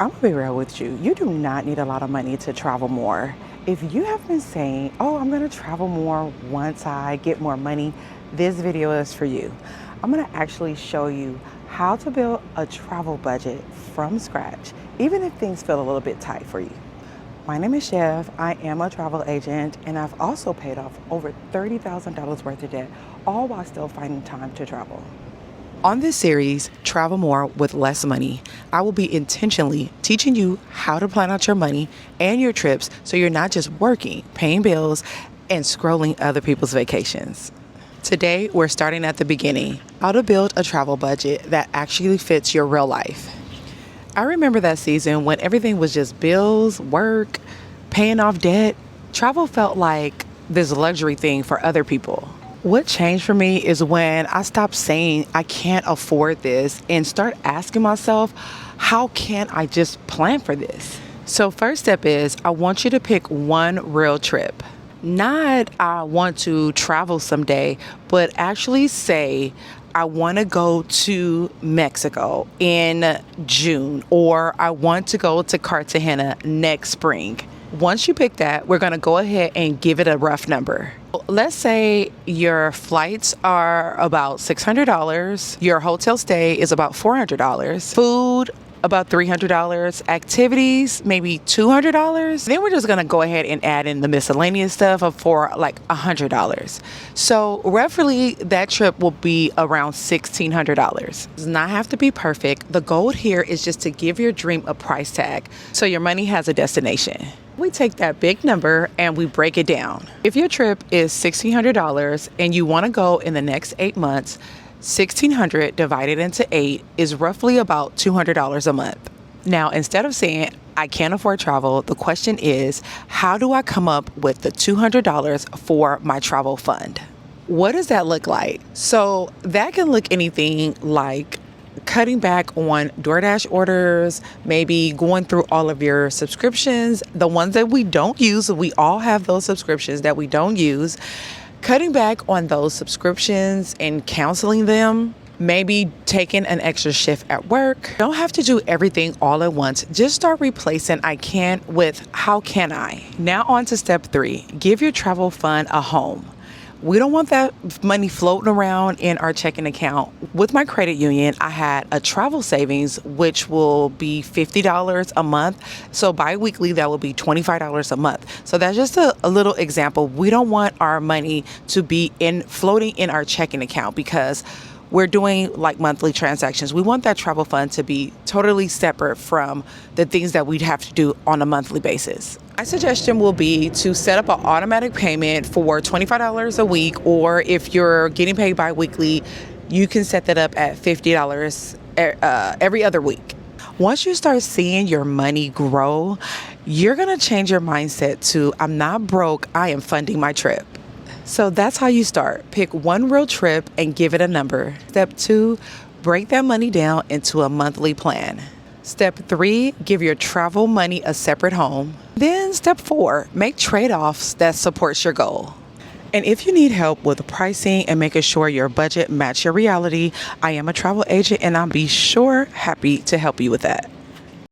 I'm gonna be real with you. You do not need a lot of money to travel more. If you have been saying, oh, I'm gonna travel more once I get more money, this video is for you. I'm gonna actually show you how to build a travel budget from scratch, even if things feel a little bit tight for you. My name is Chev. I am a travel agent, and I've also paid off over $30,000 worth of debt, all while still finding time to travel. On this series, Travel More with Less Money, I will be intentionally teaching you how to plan out your money and your trips so you're not just working, paying bills, and scrolling other people's vacations. Today, we're starting at the beginning, how to build a travel budget that actually fits your real life. I remember that season when everything was just bills, work, paying off debt. Travel felt like this luxury thing for other people. What changed for me is when I stopped saying I can't afford this and start asking myself, how can I just plan for this? So first step is I want you to pick one real trip. Not I want to travel someday, but actually say I want to go to Mexico in June, or I want to go to Cartagena next spring. Once you pick that, we're going to go ahead and give it a rough number. Let's say your flights are about $600, your hotel stay is about $400, food about $300, activities maybe $200. Then we're just going to go ahead and add in the miscellaneous stuff for like $100. So roughly that trip will be around $1,600. It does not have to be perfect. The goal here is just to give your dream a price tag so your money has a destination. We take that big number and we break it down. If your trip is $1,600 and you want to go in the next 8 months, $1,600 divided into 8 is roughly about $200 a month. Now, instead of saying I can't afford travel, the question is, how do I come up with the $200 for my travel fund? What does that look like? So that can look anything like cutting back on DoorDash orders, maybe going through all of your subscriptions, the ones that we don't use. We all have those subscriptions that we don't use. Cutting back on those subscriptions and canceling them, maybe taking an extra shift at work. Don't have to do everything all at once. Just start replacing I can with how can I. Now on to step 3, give your travel fund a home. We don't want that money floating around in our checking account. With my credit union, I had a travel savings, which will be $50 a month. So bi-weekly, that will be $25 a month. So that's just a little example. We don't want our money to be floating in our checking account because we're doing like monthly transactions. We want that travel fund to be totally separate from the things that we'd have to do on a monthly basis. My suggestion will be to set up an automatic payment for $25 a week, or if you're getting paid bi-weekly, you can set that up at $50 every other week. Once you start seeing your money grow, you're gonna change your mindset to I'm not broke, I am funding my trip. So that's how you start. Pick one real trip and give it a number. Step 2, break that money down into a monthly plan. Step 3, give your travel money a separate home. Then step 4, make trade-offs that supports your goal. And if you need help with pricing and making sure your budget match your reality, I am a travel agent and I'll be happy to help you with that.